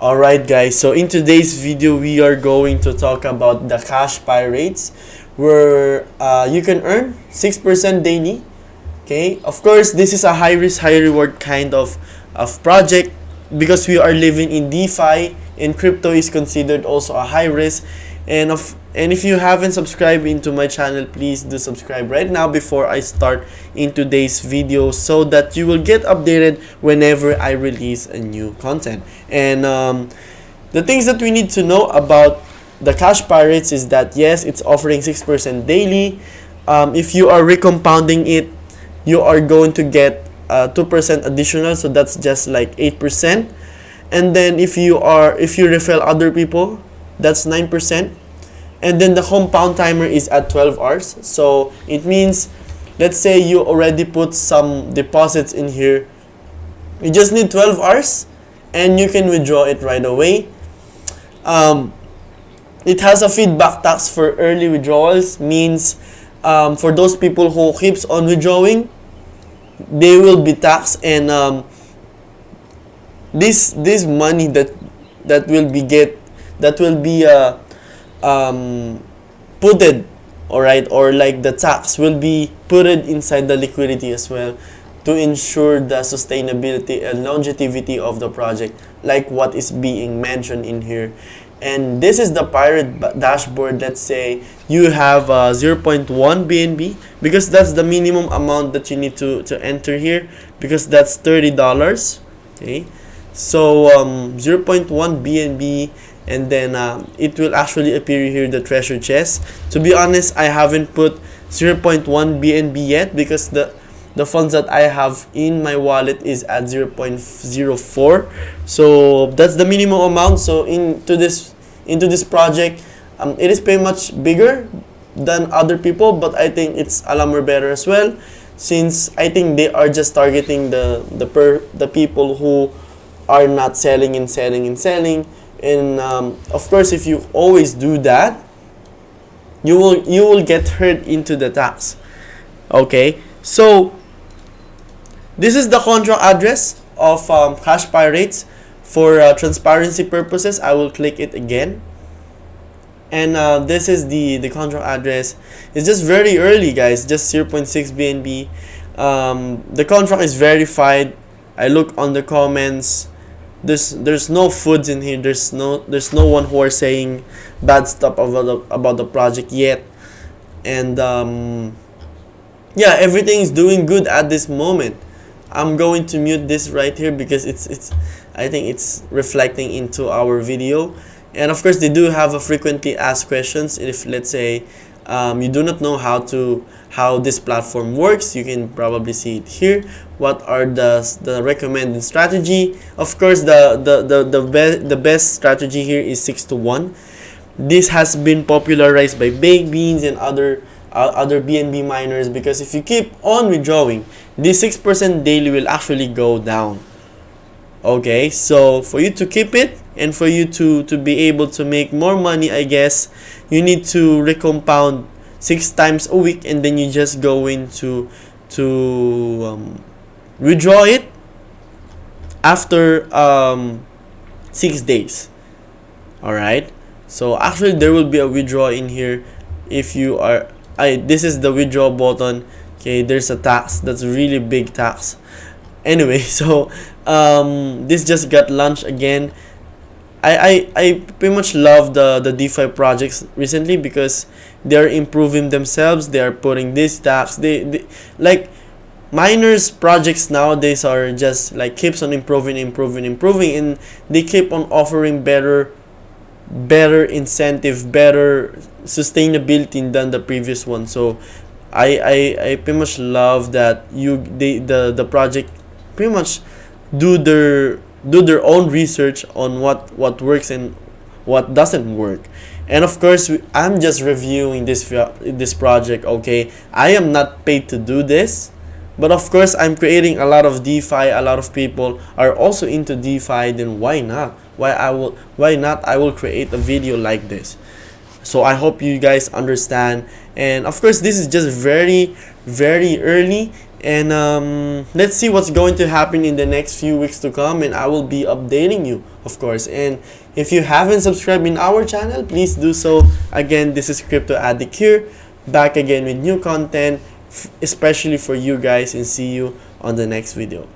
Alright guys, so in today's video we are going to talk about the cash pirates where you can earn 6% daily. Okay, of course this is a high risk high reward kind of project because we are living in DeFi and crypto is considered also a high risk. And if you haven't subscribed into my channel, please do subscribe right now before I start in today's video so that you will get updated whenever I release a new content. And the things that we need to know about the cash pirates is that yes, it's offering 6% daily. If you are recompounding it, you are going to get 2% additional, so that's just like 8%. And then if you refer other people, that's 9%. And then the compound timer is at 12 hours. So it means, let's say you already put some deposits in here. You just need 12 hours and you can withdraw it right away. It has a feedback tax for early withdrawals, means for those people who keeps on withdrawing, they will be taxed, and this money that will be putted, alright, or like the tax will be putted inside the liquidity as well to ensure the sustainability and longevity of the project, like what is being mentioned in here. And this is the pirate dashboard. Let's say you have 0.1 BNB, because that's the minimum amount that you need to enter here, because that's $30. Okay, so 0.1 BNB, and then it will actually appear here, the treasure chest. To be honest, I haven't put 0.1 BNB yet because the funds that I have in my wallet is at 0.04, so that's the minimum amount. So into this project, it is pretty much bigger than other people, but I think it's a lot more better as well, since I think they are just targeting the people who are not selling. And of course, if you always do that, you will get hurt into the tax. Okay, so this is the contract address of Cash Pirates. For transparency purposes, I will click it again, and this is the contract address. It's just very early, guys, just 0.6 BNB. The contract is verified. I look on the comments. There's no foods in here. There's no one who are saying bad stuff about the project yet. And yeah, everything is doing good at this moment. I'm going to mute this right here because I think it's reflecting into our video. And of course, they do have a frequently asked questions. If let's say you do not know how this platform works, you can probably see it here. What are the recommended strategy? Of course, the best strategy here is 6-to-1. This has been popularized by Baked Beans and other BNB miners, because if you keep on withdrawing, this 6% daily will actually go down. Okay, so for you to keep it and for you to be able to make more money, I guess you need to recompound 6 times a week, and then you just go into withdraw it after 6 days. Alright, so actually there will be a withdraw in here. If you are this is the withdraw button. Okay, there's a tax, that's a really big tax. Anyway, so this just got launched again. I pretty much love the DeFi projects recently because they're improving themselves. They are putting this tax. They like miners projects nowadays are just like keeps on improving, and they keep on offering better incentive, better sustainability than the previous one. So I pretty much love that the project pretty much do their own research on what works and what doesn't work. And of course, I'm just reviewing this project. Okay, I am not paid to do this, but of course I'm creating a lot of DeFi. A lot of people are also into DeFi. Then why not? Why not? I will create a video like this. So I hope you guys understand. And of course, this is just very early, and let's see what's going to happen in the next few weeks to come, and I will be updating you of course. And if you haven't subscribed in our channel, please do so. Again, this is Crypto Addict here, back again with new content, especially for you guys, and see you on the next video.